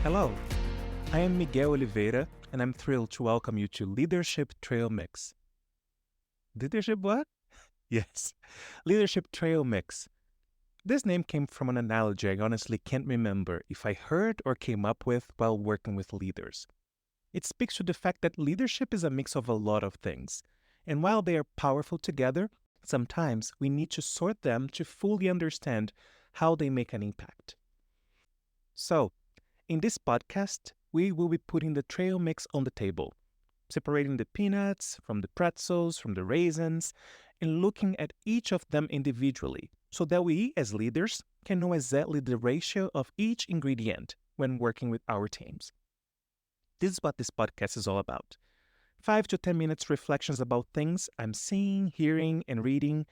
Hello, I am Miguel Oliveira, and I'm thrilled to welcome you to Leadership Trailmix. Leadership what? Yes, Leadership Trailmix. This name came from an analogy I honestly can't remember if I heard or came up with while working with leaders. It speaks to the fact that leadership is a mix of a lot of things, and while they are powerful together, sometimes we need to sort them to fully understand how they make an impact. So, in this podcast, we will be putting the trail mix on the table, separating the peanuts from the pretzels, from the raisins, and looking at each of them individually so that we, as leaders, can know exactly the ratio of each ingredient when working with our teams. This is what this podcast is all about. 5 to 10 minutes reflections about things I'm seeing, hearing, and reading,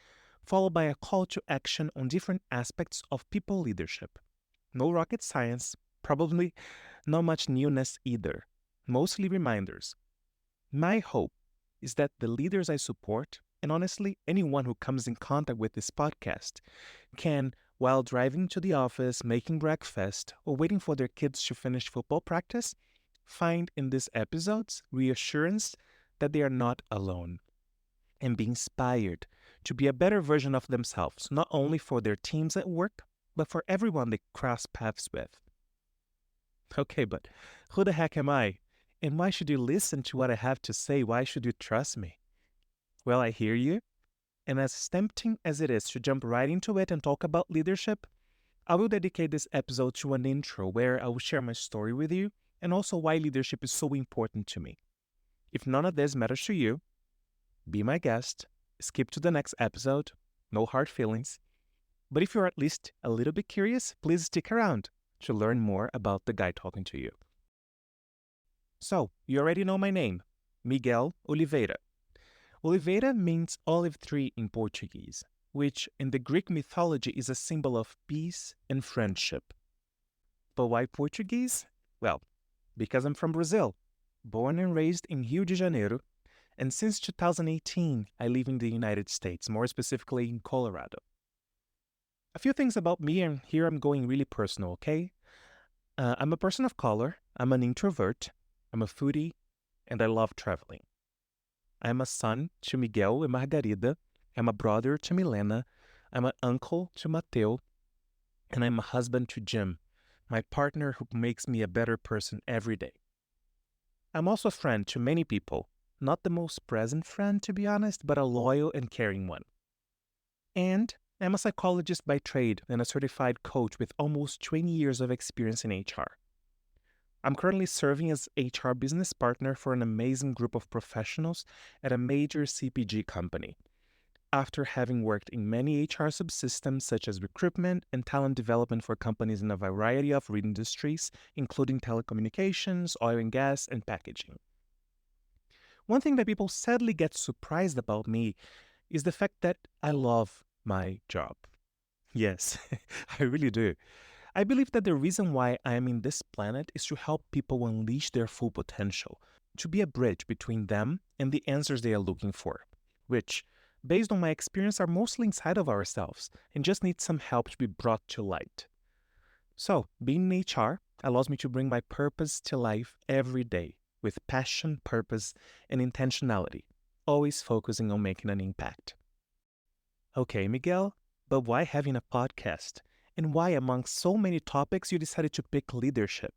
followed by a call to action on different aspects of people leadership. No rocket science, probably not much newness either, mostly reminders. My hope is that the leaders I support, and honestly, anyone who comes in contact with this podcast, can, while driving to the office, making breakfast, or waiting for their kids to finish football practice, find in these episodes reassurance that they are not alone and be inspired to be a better version of themselves, not only for their teams at work, but for everyone they cross paths with. Okay, but who the heck am I? And why should you listen to what I have to say? Why should you trust me? Well, I hear you. And as tempting as it is to jump right into it and talk about leadership, I will dedicate this episode to an intro where I will share my story with you and also why leadership is so important to me. If none of this matters to you, be my guest, skip to the next episode, no hard feelings. But if you're at least a little bit curious, please stick around to learn more about the guy talking to you. So, you already know my name, Miguel Oliveira. Oliveira means olive tree in Portuguese, which in the Greek mythology is a symbol of peace and friendship. But why Portuguese? Well, because I'm from Brazil, born and raised in Rio de Janeiro, and since 2018 I live in the United States, more specifically in Colorado. A few things about me, and here I'm going really personal, okay? I'm a person of color, I'm an introvert, I'm a foodie, and I love traveling. I'm a son to Miguel and Margarida, I'm a brother to Milena, I'm an uncle to Mateo, and I'm a husband to Jim, my partner who makes me a better person every day. I'm also a friend to many people, not the most present friend to be honest, but a loyal and caring one. And I'm a psychologist by trade and a certified coach with almost 20 years of experience in HR. I'm currently serving as HR business partner for an amazing group of professionals at a major CPG company, after having worked in many HR subsystems such as recruitment and talent development for companies in a variety of industries, including telecommunications, oil and gas, and packaging. One thing that people sadly get surprised about me is the fact that I love my job. Yes, I really do. I believe that the reason why I am in this planet is to help people unleash their full potential, to be a bridge between them and the answers they are looking for, which, based on my experience, are mostly inside of ourselves and just need some help to be brought to light. So, being in HR allows me to bring my purpose to life every day with passion, purpose, and intentionality, always focusing on making an impact. Okay, Miguel, but why having a podcast? And why, among so many topics, you decided to pick leadership?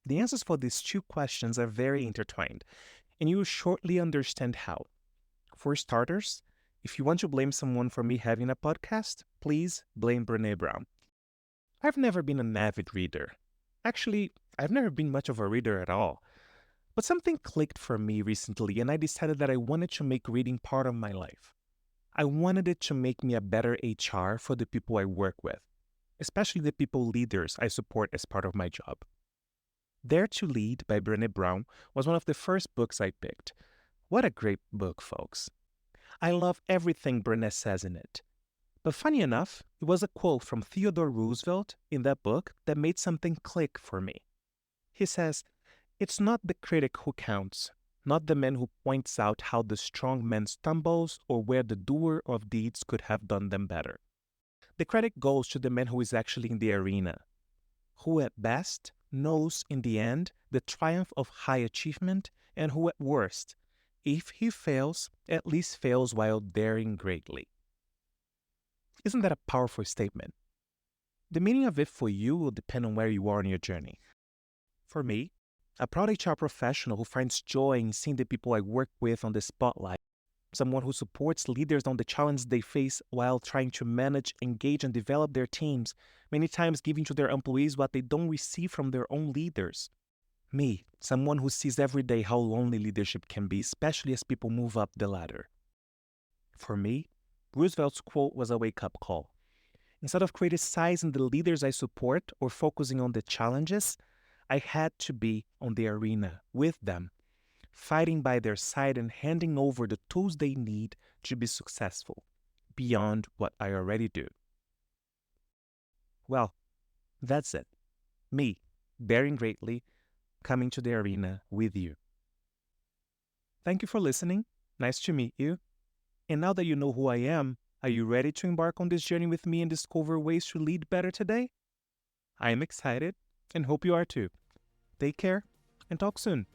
The answers for these two questions are very intertwined, and you will shortly understand how. For starters, if you want to blame someone for me having a podcast, please blame Brené Brown. I've never been an avid reader. Actually, I've never been much of a reader at all. But something clicked for me recently, and I decided that I wanted to make reading part of my life. I wanted it to make me a better HR for the people I work with, especially the people leaders I support as part of my job. Dare to Lead by Brené Brown was one of the first books I picked. What a great book, folks. I love everything Brené says in it. But funny enough, it was a quote from Theodore Roosevelt in that book that made something click for me. He says, "It's not the critic who counts, not the man who points out how the strong man stumbles or where the doer of deeds could have done them better. The credit goes to the man who is actually in the arena, who at best knows in the end the triumph of high achievement and who at worst, if he fails, at least fails while daring greatly. Isn't that a powerful statement? The meaning of it for you will depend on where you are in your journey. For me, a proud HR professional who finds joy in seeing the people I work with on the spotlight, someone who supports leaders on the challenges they face while trying to manage, engage, and develop their teams, many times giving to their employees what they don't receive from their own leaders. Me, someone who sees every day how lonely leadership can be, especially as people move up the ladder. For me, Roosevelt's quote was a wake-up call. Instead of criticizing the leaders I support or focusing on the challenges, I had to be on the arena with them, fighting by their side and handing over the tools they need to be successful, beyond what I already do. Well, that's it. Me, daring greatly, coming to the arena with you. Thank you for listening. Nice to meet you. And now that you know who I am, are you ready to embark on this journey with me and discover ways to lead better today? I am excited and hope you are too. Take care and talk soon.